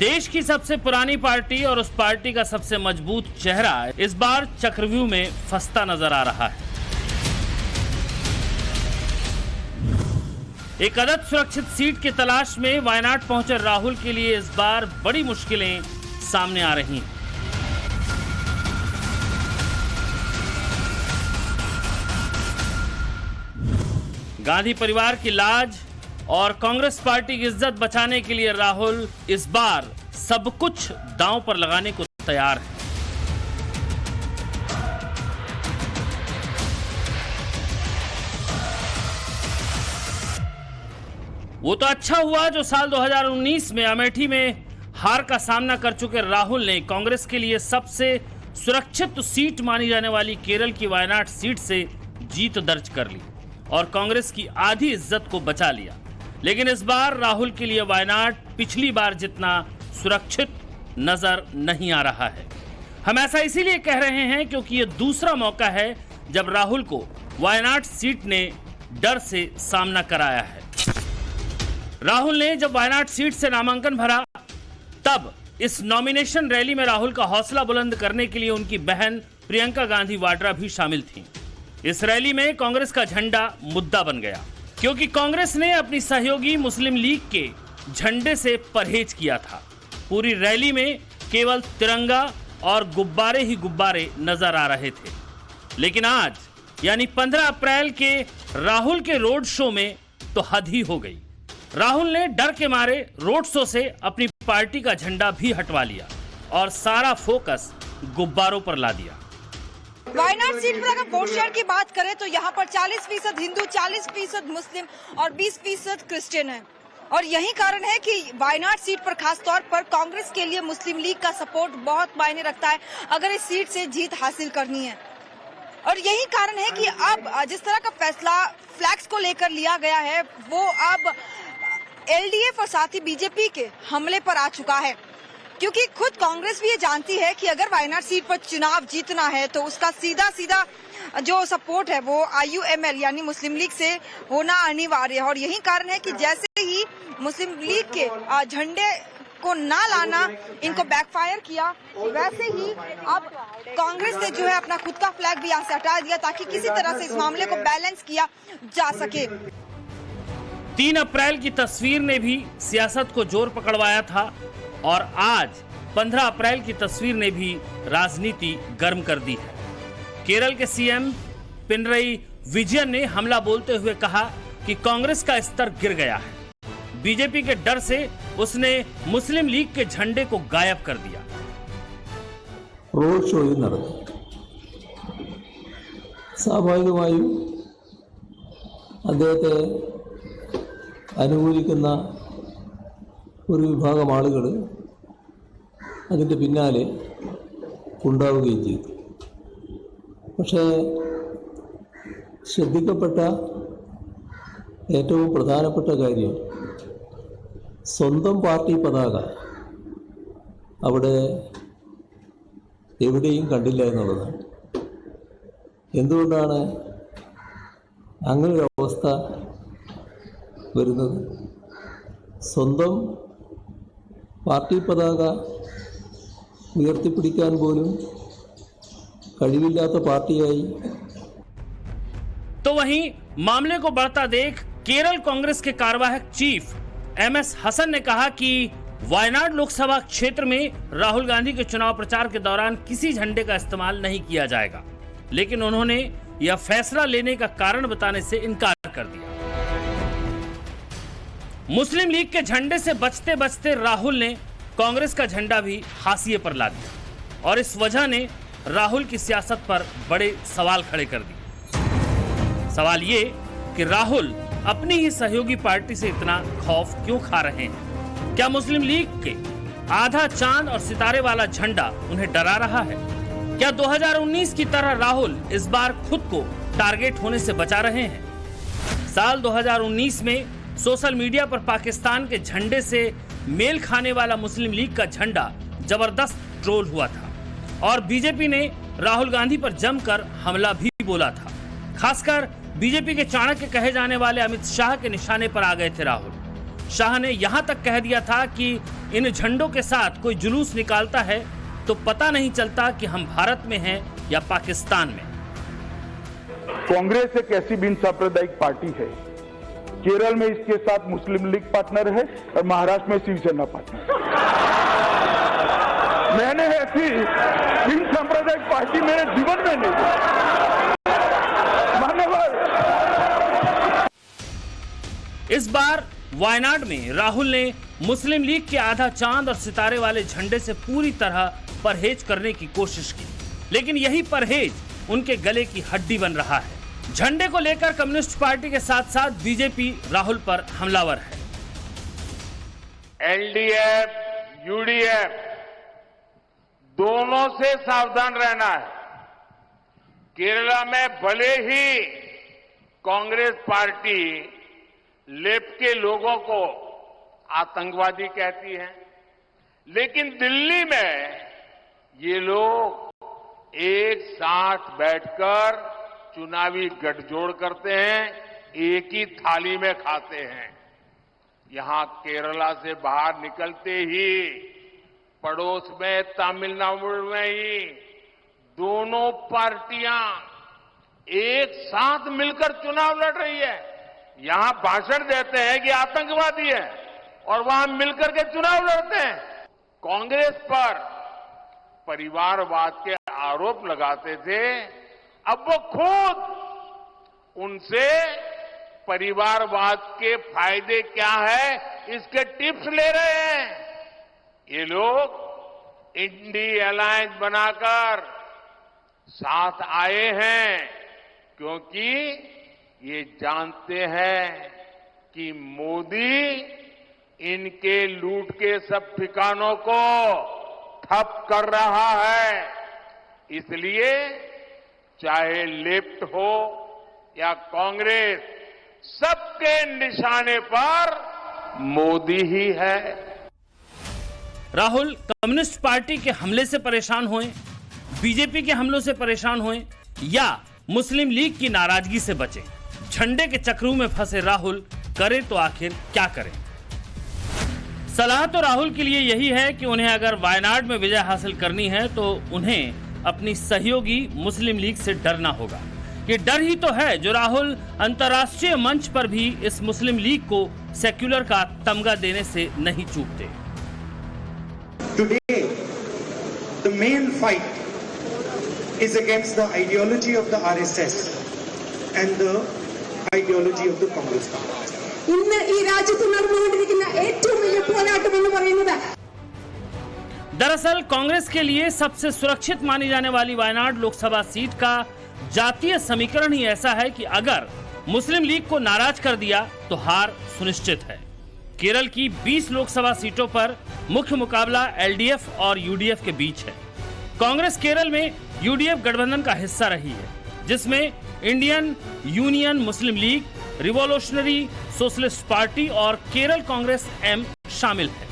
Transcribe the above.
देश की सबसे पुरानी पार्टी और उस पार्टी का सबसे मजबूत चेहरा इस बार चक्रव्यूह में फंसता नजर आ रहा है। एक अदद सुरक्षित सीट की तलाश में वायनाड पहुंचे राहुल के लिए इस बार बड़ी मुश्किलें सामने आ रही हैं। गांधी परिवार की लाज और कांग्रेस पार्टी की इज्जत बचाने के लिए राहुल इस बार सब कुछ दांव पर लगाने को तैयार है। वो तो अच्छा हुआ जो साल 2019 में अमेठी में हार का सामना कर चुके राहुल ने कांग्रेस के लिए सबसे सुरक्षित सीट मानी जाने वाली केरल की वायनाड सीट से जीत दर्ज कर ली और कांग्रेस की आधी इज्जत को बचा लिया। लेकिन इस बार राहुल के लिए वायनाड पिछली बार जितना सुरक्षित नजर नहीं आ रहा है। हम ऐसा इसीलिए कह रहे हैं क्योंकि ये दूसरा मौका है जब राहुल को वायनाड सीट ने डर से सामना कराया है। राहुल ने जब वायनाड सीट से नामांकन भरा तब इस नॉमिनेशन रैली में राहुल का हौसला बुलंद करने के लिए उनकी बहन प्रियंका गांधी वाड्रा भी शामिल थीं। इस रैली में कांग्रेस का झंडा मुद्दा बन गया क्योंकि कांग्रेस ने अपनी सहयोगी मुस्लिम लीग के झंडे से परहेज किया था। पूरी रैली में केवल तिरंगा और गुब्बारे ही गुब्बारे नजर आ रहे थे। लेकिन आज यानी 15 अप्रैल के राहुल के रोड शो में तो हद ही हो गई। राहुल ने डर के मारे रोड शो से अपनी पार्टी का झंडा भी हटवा लिया और सारा फोकस गुब्बारों पर ला दिया। वायनाड सीट पर अगर वोट शेयर की बात करें तो यहाँ पर 40% हिंदू, 40% मुस्लिम और 20% क्रिश्चियन है और यही कारण है कि वायनाड सीट पर खास तौर पर कांग्रेस के लिए मुस्लिम लीग का सपोर्ट बहुत मायने रखता है अगर इस सीट से जीत हासिल करनी है। और यही कारण है कि अब जिस तरह का फैसला फ्लैग्स को लेकर लिया गया है वो अब एलडीएफ और साथ ही बीजेपी के हमले पर आ चुका है क्योंकि खुद कांग्रेस भी ये जानती है कि अगर वायनाड सीट पर चुनाव जीतना है तो उसका सीधा सीधा जो सपोर्ट है वो आईयूएमएल यानी मुस्लिम लीग से होना अनिवार्य है। और यही कारण है कि जैसे ही मुस्लिम लीग के झंडे को ना लाना इनको बैकफायर किया वैसे ही अब कांग्रेस ने जो है अपना खुद का फ्लैग भी यहाँ से हटा दिया ताकि किसी तरह से इस मामले को बैलेंस किया जा सके। 3 अप्रैल की तस्वीर ने भी सियासत को जोर पकड़वाया था और आज 15 अप्रैल की तस्वीर ने भी राजनीति गर्म कर दी है। केरल के सीएम पिनरई विजयन ने हमला बोलते हुए कहा कि कांग्रेस का स्तर गिर गया है। बीजेपी के डर से उसने मुस्लिम लीग के झंडे को गायब कर दिया। रोड ഷോയിൽ നടന്നു സ്വാഭാവികമായും അദ്ദേഹത്തെ അനുകൂലിക്കുന്ന ഒരു വിഭാഗം ആളുകൾ അതിൻ്റെ പിന്നാലെ ഉണ്ടാവുകയും ചെയ്തു. പക്ഷേ ശ്രദ്ധിക്കപ്പെട്ട ഏറ്റവും പ്രധാനപ്പെട്ട കാര്യം സ്വന്തം പാർട്ടി പതാക അവിടെ എവിടെയും കണ്ടില്ല എന്നുള്ളതാണ്. എന്തുകൊണ്ടാണ് അങ്ങനൊരു അവസ്ഥ വരുന്നത്? സ്വന്തം പാർട്ടി പതാക ഉയർത്തിപ്പിടിക്കാൻ പോലും കഴിവില്ലാത്ത പാർട്ടിയായി। तो वहीं मामले को बढ़ता देख केरल कांग्रेस के कार्यवाहक चीफ एमएस हसन ने कहा कि वायनाड लोकसभा क्षेत्र में राहुल गांधी के चुनाव प्रचार के दौरान किसी झंडे का इस्तेमाल नहीं किया जाएगा, लेकिन उन्होंने यह फैसला लेने का कारण बताने से इनकार कर दिया। मुस्लिम लीग के झंडे से बचते बचते राहुल ने कांग्रेस का झंडा भी हाशिए पर ला दिया और इस वजह ने राहुल की सियासत पर बड़े सवाल खड़े कर दिए। सवाल ये कि राहुल अपनी ही सहयोगी पार्टी से इतना खौफ क्यों खा रहे हैं? क्या मुस्लिम लीग के आधा चांद और सितारे वाला झंडा उन्हें डरा रहा है? क्या 2019 की तरह राहुल इस बार खुद को टारगेट होने से बचा रहे हैं? साल 2019 में सोशल मीडिया पर पाकिस्तान के झंडे से मेल खाने वाला मुस्लिम लीग का झंडा जबरदस्त ट्रोल हुआ था और बीजेपी ने राहुल गांधी पर जमकर हमला भी बोला था। खासकर बीजेपी के चाणक्य कहे जाने वाले अमित शाह के निशाने पर आ गए थे राहुल। शाह ने यहां तक कह दिया था कि इन झंडों के साथ कोई जुलूस निकालता है तो पता नहीं चलता कि हम भारत में हैं या पाकिस्तान में। कांग्रेस एक ऐसी बिन सांप्रदायिक पार्टी है, केरल में इसके साथ मुस्लिम लीग पार्टनर है और महाराष्ट्र में शिवसेना पार्टनर। मैंने ऐसी बिन सांप्रदायिक पार्टी मेरे जीवन में नहीं देखी। धन्यवाद। इस बार वायनाड में राहुल ने मुस्लिम लीग के आधा चांद और सितारे वाले झंडे से पूरी तरह परहेज करने की कोशिश की, लेकिन यही परहेज उनके गले की हड्डी बन रहा है। झंडे को लेकर कम्युनिस्ट पार्टी के साथ साथ बीजेपी राहुल पर हमलावर है। एलडीएफ, यूडीएफ दोनों से सावधान रहना है। केरला में भले ही कांग्रेस पार्टी लेफ्ट के लोगों को आतंकवादी कहती है, लेकिन दिल्ली में ये लोग एक साथ बैठकर चुनावी गठजोड़ करते हैं, एक ही थाली में खाते हैं। यहां केरला से बाहर निकलते ही पड़ोस में तमिलनाडु में ही दोनों पार्टियां एक साथ मिलकर चुनाव लड़ रही है। यहां भाषण देते हैं कि आतंकवादी है और वहां मिलकर के चुनाव लड़ते हैं। कांग्रेस पर परिवारवाद के आरोप लगाते थे, अब वो खुद उनसे परिवारवाद के फायदे क्या है इसके टिप्स ले रहे हैं। ये लोग इंडी अलायंस बनाकर साथ आए हैं क्योंकि ये जानते हैं कि मोदी इनके लूट के सब ठिकानों को ठप कर रहा है। इसलिए चाहे लेफ्ट हो या कांग्रेस, सबके निशाने पर मोदी ही है। राहुल कम्युनिस्ट पार्टी के हमले से परेशान हुए, बीजेपी के हमलों से परेशान हुए या मुस्लिम लीग की नाराजगी से बचे, झंडे के चक्रू में फंसे राहुल करें तो आखिर क्या करें। सलाह तो राहुल के लिए यही है कि उन्हें अगर वायनाड में विजय हासिल करनी है तो उन्हें अपनी सहयोगी मुस्लिम लीग से डरना होगा। ये डर ही तो है जो राहुल अंतर्राष्ट्रीय मंच पर भी इस मुस्लिम लीग को सेक्युलर का तमगा देने से नहीं चूकते। Today, the main fight is against the ideology of the RSS and the ideology of the Congress Party. ഇന്ന് ഈ രാജ്യത്ത് നടന്നുകൊണ്ടിരിക്കുന്ന ഏറ്റവും വലിയ പോരാട്ടം എന്ന് പറയുന്നത് दरअसल कांग्रेस के लिए सबसे सुरक्षित मानी जाने वाली वायनाड लोकसभा सीट का जातीय समीकरण ही ऐसा है कि अगर मुस्लिम लीग को नाराज कर दिया तो हार सुनिश्चित है। केरल की 20 लोकसभा सीटों पर मुख्य मुकाबला एलडीएफ और यूडीएफ के बीच है। कांग्रेस केरल में यूडीएफ गठबंधन का हिस्सा रही है, जिसमें इंडियन यूनियन मुस्लिम लीग, रिवॉल्यूशनरी सोशलिस्ट पार्टी और केरल कांग्रेस एम शामिल है।